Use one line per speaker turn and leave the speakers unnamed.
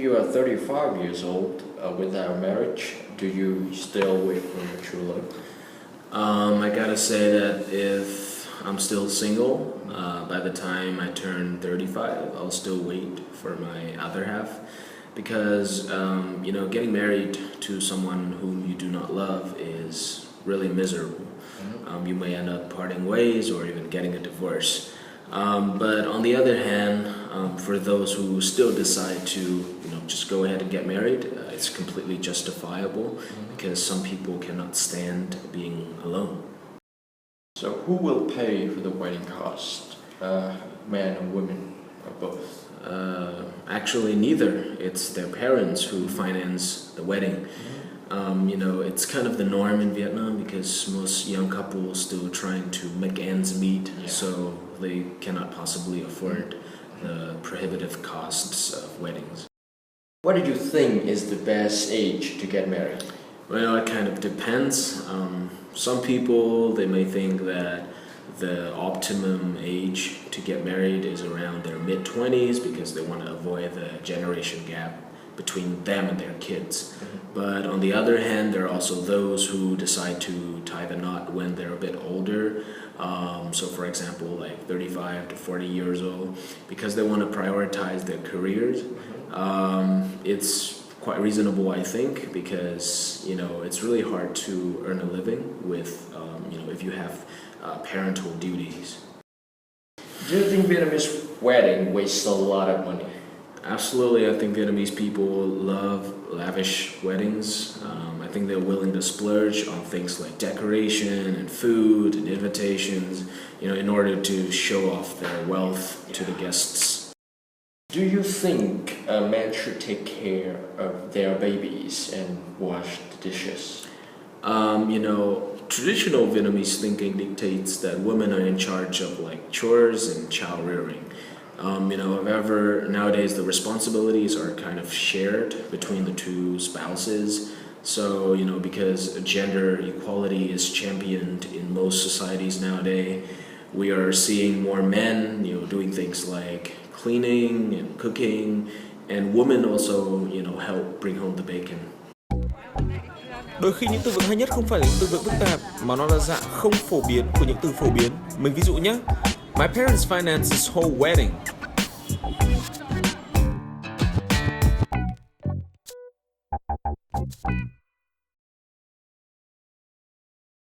you are 35 years old without marriage, do you still wait for your true love?
I gotta say that if I'm still single, by the time I turn 35, I'll still wait for my other half. Because, getting married to someone whom you do not love is really miserable. You may end up parting ways or even getting a divorce. But on the other hand, for those who still decide to, just go ahead and get married, it's completely justifiable because some people cannot stand being alone.
So who will pay for the wedding cost? Men or women or both?
Actually, neither. It's their parents who finance the wedding. It's kind of the norm in Vietnam because most young couples still trying to make ends meet, so they cannot possibly afford the prohibitive costs of weddings.
What do you think is the best age to get married?
Well, it kind of depends. Some people, they may think that the optimum age to get married is around their mid-20s because they want to avoid the generation gap between them and their kids. But on the other hand, there are also those who decide to tie the knot when they're a bit older. So for example, like 35 to 40 years old, because they want to prioritize their careers. It's quite reasonable, I think, because, it's really hard to earn a living with, if you have parental duties.
Do you think Vietnamese wedding wastes a lot of money?
Absolutely, I think Vietnamese people love lavish weddings. I think they're willing to splurge on things like decoration and food and invitations, in order to show off their wealth to the guests.
Do you think men should take care of their babies and wash the dishes?
Traditional Vietnamese thinking dictates that women are in charge of chores and child rearing. However, nowadays the responsibilities are kind of shared between the two spouses. So, because gender equality is championed in most societies nowadays, we are seeing more men, doing things like cleaning and cooking, and women also, help bring home the bacon.
Đôi khi những từ vựng hay nhất không phải là những từ vựng phức tạp, mà nó là dạng không phổ biến của những từ phổ biến. Mình ví dụ nhé. My parents finance this whole wedding.